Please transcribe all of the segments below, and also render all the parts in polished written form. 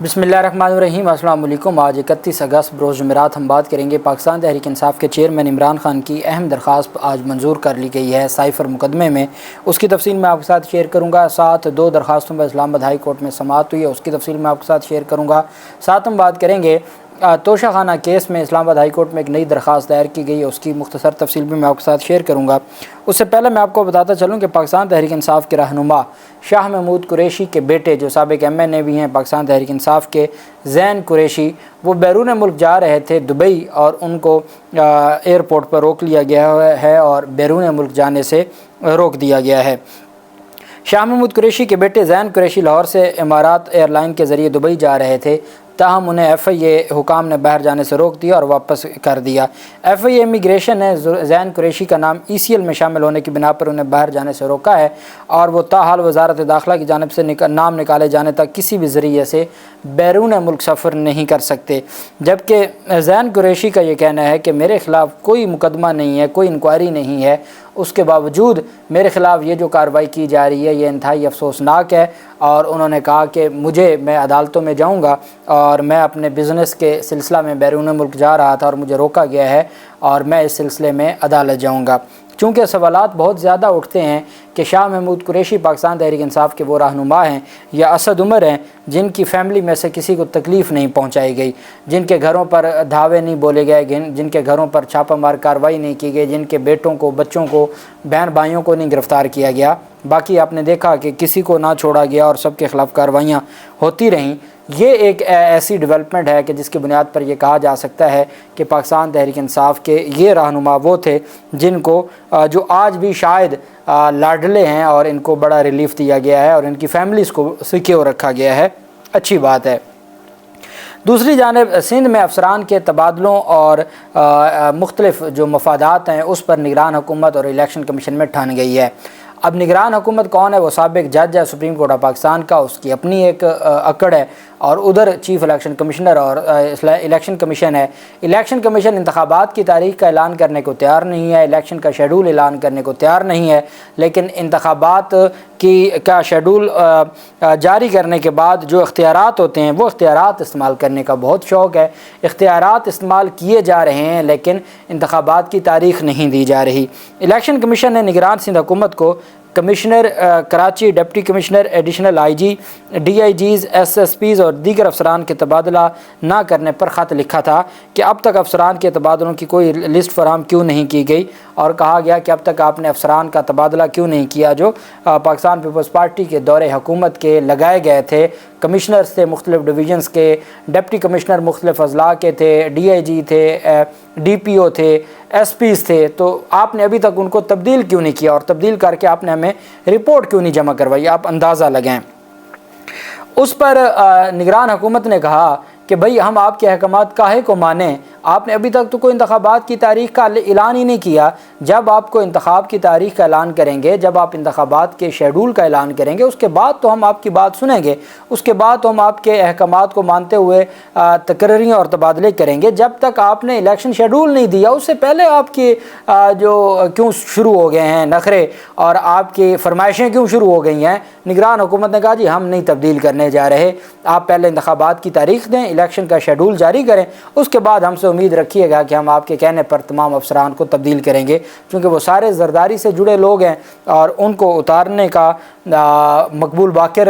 بسم اللہ الرحمن الرحیم۔ السلام علیکم۔ آج 31 اگست بروز جمعرات ہم بات کریں گے پاکستان تحریک انصاف کے چیئرمین عمران خان کی اہم درخواست آج منظور کر لی گئی ہے سائفر مقدمے میں۔ اس کی تفصیل میں آپ کے ساتھ شیئر کروں گا۔ ساتھ دو درخواستوں پر اسلام آباد ہائی کورٹ میں سماعت ہوئی ہے، اس کی تفصیل میں آپ کے ساتھ شیئر کروں گا۔ ساتھ ہم بات کریں گے توشہ خانہ کیس میں اسلام آباد ہائی کورٹ میں ایک نئی درخواست دائر کی گئی ہے، اس کی مختصر تفصیل بھی میں آپ کے ساتھ شیئر کروں گا۔ اس سے پہلے میں آپ کو بتاتا چلوں کہ پاکستان تحریک انصاف کے رہنما شاہ محمود قریشی کے بیٹے جو سابق MNA بھی ہیں پاکستان تحریک انصاف کے، زین قریشی، وہ بیرون ملک جا رہے تھے دبئی، اور ان کو ایئرپورٹ پر روک لیا گیا ہے اور بیرون ملک جانے سے روک دیا گیا ہے۔ شاہ محمود قریشی کے بیٹے زین قریشی لاہور سے امارات ایئر لائن کے ذریعے دبئی جا رہے تھے، تاہم انہیں FIA حکام نے باہر جانے سے روک دیا اور واپس کر دیا۔ FIA امیگریشن نے زین قریشی کا نام ECL میں شامل ہونے کی بنا پر انہیں باہر جانے سے روکا ہے، اور وہ تاحال وزارت داخلہ کی جانب سے نام نکالے جانے تک کسی بھی ذریعے سے بیرون ملک سفر نہیں کر سکتے۔ جبکہ زین قریشی کا یہ کہنا ہے کہ میرے خلاف کوئی مقدمہ نہیں ہے، کوئی انکوائری نہیں ہے، اس کے باوجود میرے خلاف یہ جو کارروائی کی جا رہی ہے یہ انتہائی افسوسناک ہے، اور انہوں نے کہا کہ میں عدالتوں میں جاؤں گا، اور میں اپنے بزنس کے سلسلہ میں بیرون ملک جا رہا تھا اور مجھے روکا گیا ہے، اور میں اس سلسلے میں عدالت جاؤں گا۔ چونکہ سوالات بہت زیادہ اٹھتے ہیں کہ شاہ محمود قریشی پاکستان تحریک انصاف کے وہ رہنما ہیں یا اسد عمر ہیں جن کی فیملی میں سے کسی کو تکلیف نہیں پہنچائی گئی، جن کے گھروں پر دھاوے نہیں بولے گئے، جن کے گھروں پر چھاپہ مار کارروائی نہیں کی گئی، جن کے بیٹوں کو، بچوں کو، بہن بھائیوں کو نہیں گرفتار کیا گیا۔ باقی آپ نے دیکھا کہ کسی کو نہ چھوڑا گیا اور سب کے خلاف کارروائیاں ہوتی رہیں۔ یہ ایک ایسی ڈیولپمنٹ ہے کہ جس کی بنیاد پر یہ کہا جا سکتا ہے کہ پاکستان تحریک انصاف کے یہ رہنما وہ تھے جن کو جو آج بھی شاید لاڈلے ہیں، اور ان کو بڑا ریلیف دیا گیا ہے اور ان کی فیملیز کو سیکیور رکھا گیا ہے۔ اچھی بات ہے۔ دوسری جانب سندھ میں افسران کے تبادلوں اور مختلف جو مفادات ہیں اس پر نگران حکومت اور الیکشن کمیشن میں ٹھان گئی ہے۔ اب نگران حکومت کون ہے؟ وہ سابق جج ہے سپریم کورٹ آف پاکستان کا، اس کی اپنی ایک اکڑ ہے، اور ادھر چیف الیکشن کمشنر اور الیکشن کمیشن ہے۔ الیکشن کمیشن انتخابات کی تاریخ کا اعلان کرنے کو تیار نہیں ہے، الیکشن کا شیڈول اعلان کرنے کو تیار نہیں ہے، لیکن انتخابات کا شیڈول جاری کرنے کے بعد جو اختیارات ہوتے ہیں وہ اختیارات استعمال کرنے کا بہت شوق ہے۔ اختیارات استعمال کیے جا رہے ہیں لیکن انتخابات کی تاریخ نہیں دی جا رہی۔ الیکشن کمیشن نے نگران سندھ حکومت کو commissioner Karachi, deputy commissioner, additional IG، DIGs، SSPs اور دیگر افسران کے تبادلہ نہ کرنے پر خط لکھا تھا کہ اب تک افسران کے تبادلوں کی کوئی لسٹ فراہم کیوں نہیں کی گئی، اور کہا گیا کہ اب تک آپ نے افسران کا تبادلہ کیوں نہیں کیا جو پاکستان پیپلز پارٹی کے دور حکومت کے لگائے گئے تھے۔ کمشنرز تھے مختلف ڈویژنز کے، ڈپٹی کمشنر مختلف اضلاع کے تھے، DIG تھے، DPO تھے، SPs تھے، تو آپ نے ابھی تک ان کو تبدیل کیوں نہیں کیا، اور تبدیل کر کے آپ نے ہمیں رپورٹ کیوں نہیں جمع کروائی؟ آپ اندازہ لگائیں۔ اس پر نگران حکومت نے کہا کہ بھئی ہم آپ کے احکامات کاہے کو مانیں، آپ نے ابھی تک تو کوئی انتخابات کی تاریخ کا اعلان ہی نہیں کیا۔ جب آپ کو انتخاب کی تاریخ کا اعلان کریں گے، جب آپ انتخابات کے شیڈول کا اعلان کریں گے، اس کے بعد تو ہم آپ کی بات سنیں گے، اس کے بعد تو ہم آپ کے احکامات کو مانتے ہوئے تقرریاں اور تبادلے کریں گے۔ جب تک آپ نے الیکشن شیڈول نہیں دیا اس سے پہلے آپ کی جو کیوں شروع ہو گئے ہیں نخرے، اور آپ کی فرمائشیں کیوں شروع ہو گئی ہیں؟ نگران حکومت نے کہا جی ہم نہیں تبدیل کرنے جا رہے، آپ پہلے انتخابات کی تاریخ دیں، الیکشن کا شیڈول جاری کریں، اس کے بعد ہم سے امید رکھیے گا کہ ہم آپ کے کہنے پر تمام افسران کو تبدیل کریں گے، کیونکہ وہ سارے زرداری سے جڑے لوگ ہیں اور ان کو اتارنے کا مقبول باقر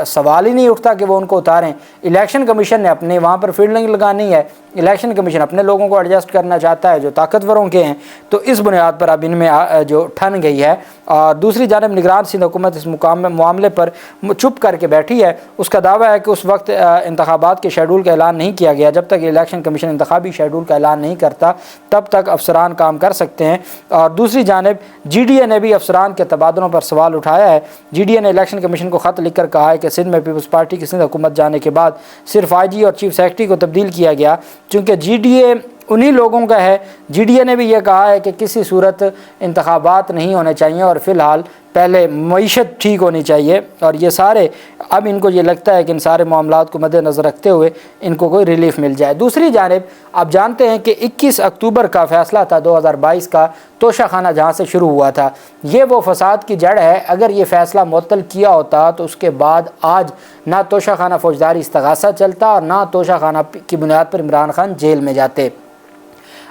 سوال ہی نہیں اٹھتا کہ وہ ان کو اتاریں۔ الیکشن کمیشن نے اپنے وہاں پر فیلڈنگ لگانی ہے، الیکشن کمیشن اپنے لوگوں کو ایڈجسٹ کرنا چاہتا ہے جو طاقتوروں کے ہیں، تو اس بنیاد پر اب ان میں جو ٹھن گئی ہے۔ اور دوسری جانب نگران سندھ حکومت اس معاملے پر چپ کر کے بیٹھی ہے۔ اس کا دعویٰ ہے کہ اس وقت انتخابات کے شیڈول کا اعلان نہیں کیا گیا، جب تک الیکشن کمیشن انتخابی شیڈول کا اعلان نہیں کرتا تب تک افسران کام کر سکتے ہیں۔ اور دوسری جانب GDA نے بھی افسران کے تبادلوں پر سوال اٹھایا ہے۔ GDA نے الیکشن کمیشن کو خط لکھ کر کہا ہے کہ سندھ میں پیپلز پارٹی کی سندھ حکومت جانے کے بعد صرف IG اور چیف سیکرٹری کو تبدیل کیا گیا، چونکہ GDA انہی لوگوں کا ہے۔ GDA نے بھی یہ کہا ہے کہ کسی صورت انتخابات نہیں ہونے چاہیے، اور فی الحال پہلے معیشت ٹھیک ہونی چاہیے، اور یہ سارے اب ان کو یہ لگتا ہے کہ ان سارے معاملات کو مد نظر رکھتے ہوئے ان کو کوئی ریلیف مل جائے۔ دوسری جانب آپ جانتے ہیں کہ 21 اکتوبر کا فیصلہ تھا 2022 کا، توشہ خانہ جہاں سے شروع ہوا تھا، یہ وہ فساد کی جڑ ہے۔ اگر یہ فیصلہ معطل کیا ہوتا تو اس کے بعد آج نہ توشہ خانہ فوجداری استغاثہ چلتا اور نہ توشہ خانہ کی بنیاد پر عمران خان جیل میں جاتے۔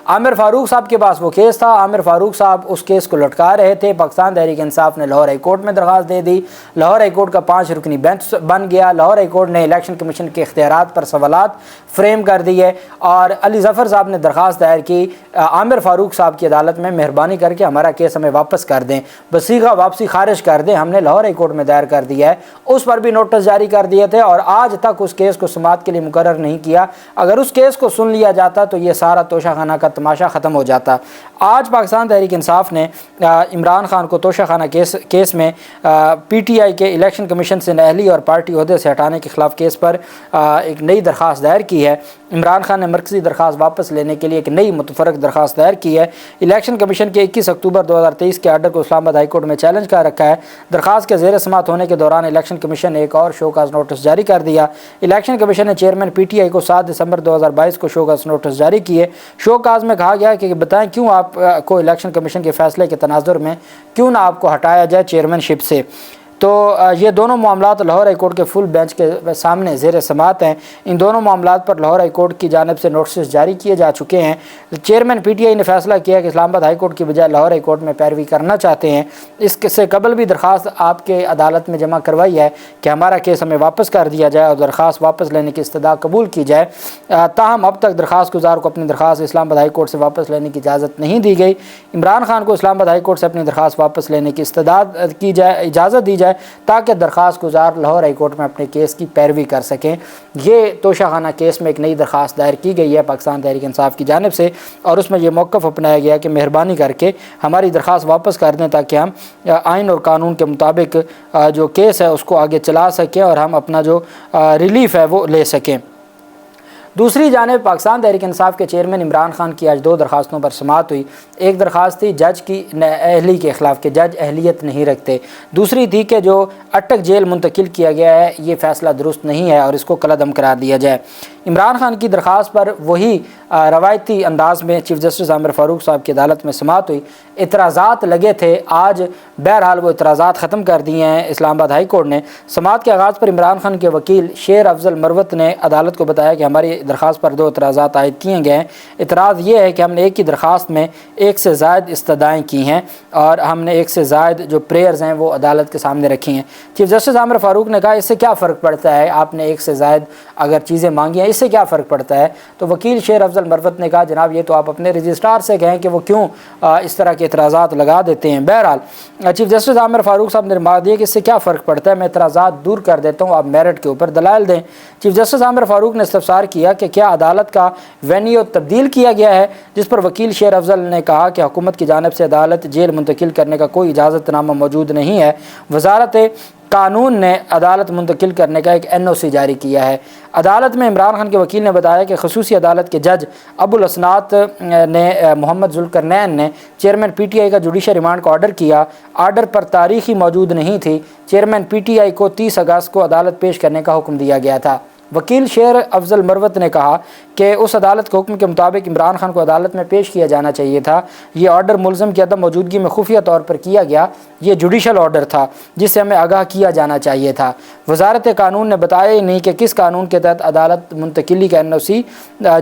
عامر فاروق صاحب کے پاس وہ کیس تھا، عامر فاروق صاحب اس کیس کو لٹکا رہے تھے۔ پاکستان تحریک انصاف نے لاہور ہائی کورٹ میں درخواست دے دی، لاہور ہائی کورٹ کا 5 رکنی بینچ بن گیا۔ لاہور ہائی کورٹ نے الیکشن کمیشن کے اختیارات پر سوالات فریم کر دیے اور علی ظفر صاحب نے درخواست دائر کی عامر فاروق صاحب کی عدالت میں مہربانی کر کے ہمارا کیس ہمیں واپس کر دیں، بصیغہ واپسی خارج کر دیں۔ ہم نے لاہور ہائی کورٹ میں دائر کر دیا ہے، اس پر بھی نوٹس جاری کر دیے تھے اور آج تک اس کیس کو سماعت کے لیے مقرر نہیں کیا۔ اگر اس کیس کو سن لیا جاتا تو یہ سارا توشہ خانہ کا تماشا ختم ہو جاتا۔ آج پاکستان تحریک انصاف نے عمران خان کو توشہ خانہ کیس میں پی ٹی آئی کے الیکشن کمیشن سے نااہلی اور پارٹی عہدے سے ہٹانے کے خلاف کیس پر ایک نئی درخواست دائر کی ہے۔ عمران خان نے مرکزی درخواست واپس لینے کے لیے ایک نئی متفرق درخواست دائر کی ہے۔ الیکشن کمیشن کے 21 اکتوبر 2023 کے آرڈر کو اسلام آباد ہائی کورٹ میں چیلنج کر رکھا ہے۔ درخواست کے زیر سماعت ہونے کے دوران الیکشن کمیشن نے ایک اور شوکاز نوٹس جاری کر دیا۔ الیکشن کمیشن نے چیئرمین پی ٹی آئی کو 7 دسمبر 2022 کو شوکاز نوٹس جاری کیے۔ شوکاز میں کہا گیا کہ بتائیں کیوں آپ کو الیکشن کمیشن کے فیصلے کے تناظر میں کیوں نہ آپ کو ہٹایا جائے چیئرمین شپ سے۔ تو یہ دونوں معاملات لاہور ہائی کورٹ کے فل بینچ کے سامنے زیر سماعت ہیں۔ ان دونوں معاملات پر لاہور ہائی کورٹ کی جانب سے نوٹسز جاری کیے جا چکے ہیں۔ چیئرمین پی ٹی آئی نے فیصلہ کیا کہ اسلام آباد ہائی کورٹ کی بجائے لاہور ہائی کورٹ میں پیروی کرنا چاہتے ہیں۔ اس سے قبل بھی درخواست آپ کے عدالت میں جمع کروائی ہے کہ ہمارا کیس ہمیں واپس کر دیا جائے اور درخواست واپس لینے کی استدعا قبول کی جائے۔ تاہم اب تک درخواست گزار کو اپنی درخواست اسلام آباد ہائی کورٹ سے واپس لینے کی اجازت نہیں دی گئی۔ عمران خان کو اسلام آباد ہائی کورٹ سے اپنی درخواست واپس لینے کی استدعا کی جائے، اجازت دی جائے تاکہ درخواست گزار لاہور ہائی کورٹ میں اپنے کیس کی پیروی کر سکیں۔ یہ توشہ خانہ کیس میں ایک نئی درخواست دائر کی گئی ہے پاکستان تحریک انصاف کی جانب سے اور اس میں یہ موقف اپنایا گیا کہ مہربانی کر کے ہماری درخواست واپس کر دیں تاکہ ہم آئین اور قانون کے مطابق جو کیس ہے اس کو آگے چلا سکیں اور ہم اپنا جو ریلیف ہے وہ لے سکیں۔ دوسری جانب پاکستان تحریک انصاف کے چیئرمین عمران خان کی آج 2 درخواستوں پر سماعت ہوئی۔ ایک درخواست تھی جج کی اہلی کے خلاف کہ جج اہلیت نہیں رکھتے، دوسری تھی کہ جو اٹک جیل منتقل کیا گیا ہے یہ فیصلہ درست نہیں ہے اور اس کو کالعدم قرار دیا جائے۔ عمران خان کی درخواست پر وہی روایتی انداز میں چیف جسٹس عامر فاروق صاحب کی عدالت میں سماعت ہوئی۔ اعتراضات لگے تھے، آج بہرحال وہ اعتراضات ختم کر دیے ہیں اسلام آباد ہائی کورٹ نے۔ سماعت کے آغاز پر عمران خان کے وکیل شیر افضل مروت نے عدالت کو بتایا کہ ہماری درخواست پر 2 اعتراضات عائد کیے گئے ہیں۔ اعتراض یہ ہے کہ ہم نے ایک ہی درخواست میں 1 سے زائد استدعائیں کی ہیں اور ہم نے 1 سے زائد جو پریئرز ہیں وہ عدالت کے سامنے رکھی ہیں۔ چیف جسٹس عامر فاروق نے کہا اس سے کیا فرق پڑتا ہے، آپ نے 1 سے زائد اگر چیزیں مانگی ہیں اس سے کیا فرق پڑتا ہے؟ تو وکیل شیر افضل مروت نے کہا جناب یہ تو آپ اپنے رجسٹرار سے کہیں کہ وہ کیوں اس طرح کے اعتراضات لگا دیتے ہیں۔ بہرحال چیف جسٹس عامر فاروق صاحب نے ریمارک دیا کہ اس سے کیا فرق پڑتا ہے، میں اعتراضات دور کر دیتا ہوں، آپ میرٹ کے اوپر دلائل دیں۔ چیف جسٹس عامر فاروق نے استفسار کیا کہ کیا عدالت کا وینیو تبدیل کیا گیا ہے، جس پر وکیل شیر افضل نے کہا کہ حکومت کی جانب سے عدالت جیل منتقل کرنے کا کوئی اجازت نامہ موجود نہیں ہے۔ وزارت قانون نے عدالت منتقل کرنے کا ایک NOC جاری کیا ہے۔ عدالت میں عمران خان کے وکیل نے بتایا کہ خصوصی عدالت کے جج ابو الاسناد نے محمد ذوالقرنین نے چیئرمین پی ٹی آئی کا جوڈیشل ریمانڈ کا آرڈر کیا۔ آرڈر پر تاریخی موجود نہیں تھی۔ چیئرمین پی ٹی آئی کو 30 اگست کو عدالت پیش کرنے کا حکم دیا گیا تھا۔ وکیل شیر افضل مروت نے کہا کہ اس عدالت کے حکم کے مطابق عمران خان کو عدالت میں پیش کیا جانا چاہیے تھا۔ یہ آرڈر ملزم کی عدم موجودگی میں خفیہ طور پر کیا گیا، یہ جوڈیشل آرڈر تھا جس سے ہمیں آگاہ کیا جانا چاہیے تھا۔ وزارت قانون نے بتایا ہی نہیں کہ کس قانون کے تحت عدالت منتقلی کا NOC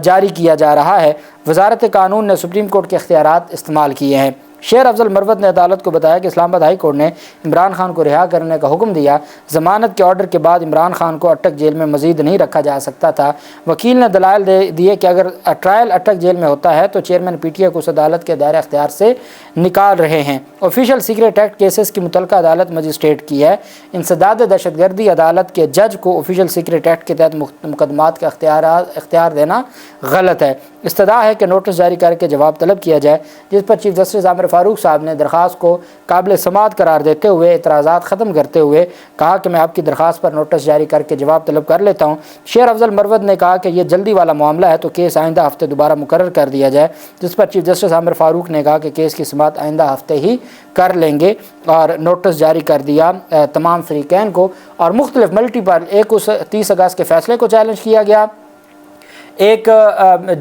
جاری کیا جا رہا ہے۔ وزارت قانون نے سپریم کورٹ کے اختیارات استعمال کیے ہیں۔ شیر افضل مروت نے عدالت کو بتایا کہ اسلام آباد ہائی کورٹ نے عمران خان کو رہا کرنے کا حکم دیا۔ ضمانت کے آرڈر کے بعد عمران خان کو اٹک جیل میں مزید نہیں رکھا جا سکتا تھا۔ وکیل نے دلائل دیے کہ اگر ٹرائل اٹک جیل میں ہوتا ہے تو چیئرمین پی ٹی آئی کو اس عدالت کے دائرہ اختیار سے نکال رہے ہیں۔ آفیشیل سیکریٹ ایکٹ کیسز کی متعلقہ عدالت مجسٹریٹ کی ہے۔ انسداد دہشت گردی عدالت کے جج کو آفیشیل سیکریٹ ایکٹ کے تحت مقدمات کا اختیار دینا غلط ہے۔ استدعا ہے کہ نوٹس جاری کر کے جواب طلب کیا جائے، جس پر چیف جسٹس عامر فاروق صاحب نے درخواست کو قابل سماعت قرار دیتے ہوئے اعتراضات ختم کرتے ہوئے کہا کہ میں آپ کی درخواست پر نوٹس جاری کر کے جواب طلب کر لیتا ہوں۔ شیر افضل مروت نے کہا کہ یہ جلدی والا معاملہ ہے تو کیس آئندہ ہفتے دوبارہ مقرر کر دیا جائے، جس پر چیف جسٹس عامر فاروق نے کہا کہ کیس کی سماعت آئندہ ہفتے ہی کر لیں گے اور نوٹس جاری کر دیا تمام فریقین کو۔ اور مختلف ملٹی پر ایک اس 30 اگست کے فیصلے کو چیلنج کیا گیا، ایک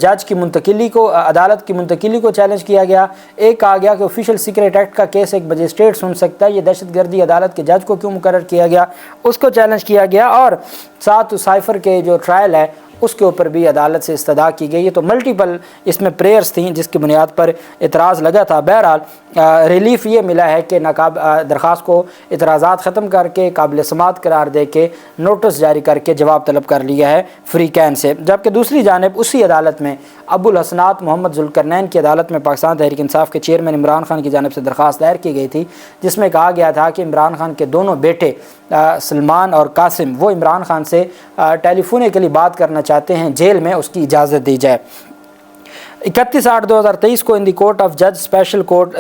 جج کی منتقلی کو، عدالت کی منتقلی کو چیلنج کیا گیا، ایک کہا گیا کہ آفیشیل سیکریٹ ایکٹ کا کیس ایک مجسٹریٹ سن سکتا ہے، یہ دہشت گردی عدالت کے جج کو کیوں مقرر کیا گیا، اس کو چیلنج کیا گیا، اور ساتھ سائفر کے جو ٹرائل ہے اس کے اوپر بھی عدالت سے استدعا کی گئی. یہ تو ملٹیپل اس میں پریئرز تھیں جس کی بنیاد پر اعتراض لگا تھا. بہرحال ریلیف یہ ملا ہے کہ درخواست کو اعتراضات ختم کر کے قابل سماعت قرار دے کے نوٹس جاری کر کے جواب طلب کر لیا ہے فری کین سے. جبکہ دوسری جانب اسی عدالت میں ابو الحسنات محمد ذوالقرنین کی عدالت میں پاکستان تحریک انصاف کے چیئرمین عمران خان کی جانب سے درخواست دائر کی گئی تھی، جس میں کہا گیا تھا کہ عمران خان کے دونوں بیٹے سلمان اور قاسم وہ عمران خان سے ٹیلی فونیکلی بات کرنا چاہتے ہیں، جیل میں اس کی اجازت دی جائے. 31/8/2023 کو ان دی کورٹ آف جج اسپیشل کورٹ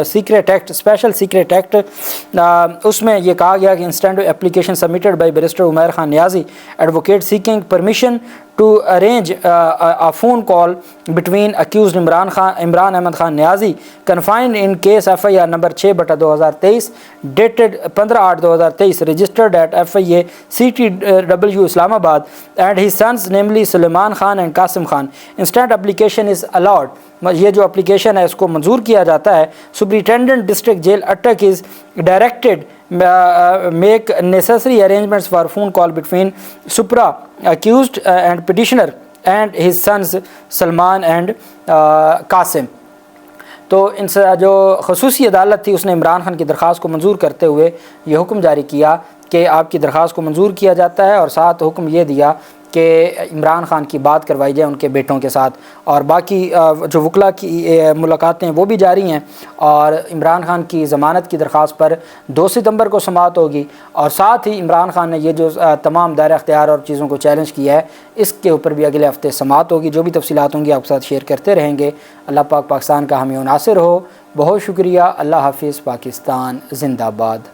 سیکریٹ ایکٹ اس میں یہ کہا گیا کہ instant application submitted by barrister Umair Khan Niazi advocate seeking permission to arrange a phone call between accused Imran Ahmed Khan Niazi confined in case FIR number 6/2023 dated 15/8/2023 registered at FIA CTW Islamabad and his sons namely Sulaiman Khan and Qasim Khan. Instant application is allowed. یہ جو application ہے اس کو منظور کیا جاتا ہے. Superintendent district jail Attock is directed make necessary arrangements for phone call between supra accused and petitioner and his sons Salman and Qasim. تو ان سے جو خصوصی عدالت تھی اس نے عمران خان کی درخواست کو منظور کرتے ہوئے یہ حکم جاری کیا کہ آپ کی درخواست کو منظور کیا جاتا ہے، اور ساتھ حکم یہ دیا کہ عمران خان کی بات کروائی جائے ان کے بیٹوں کے ساتھ. اور باقی جو وکلاء کی ملاقاتیں وہ بھی جاری ہیں، اور عمران خان کی ضمانت کی درخواست پر 2 ستمبر کو سماعت ہوگی. اور ساتھ ہی عمران خان نے یہ جو تمام دائرہ اختیار اور چیزوں کو چیلنج کیا ہے اس کے اوپر بھی اگلے ہفتے سماعت ہوگی. جو بھی تفصیلات ہوں گی آپ کے ساتھ شیئر کرتے رہیں گے. اللہ پاک پاکستان کا حامی و ناصر ہو. بہت شکریہ. اللہ حافظ. پاکستان زندہ باد.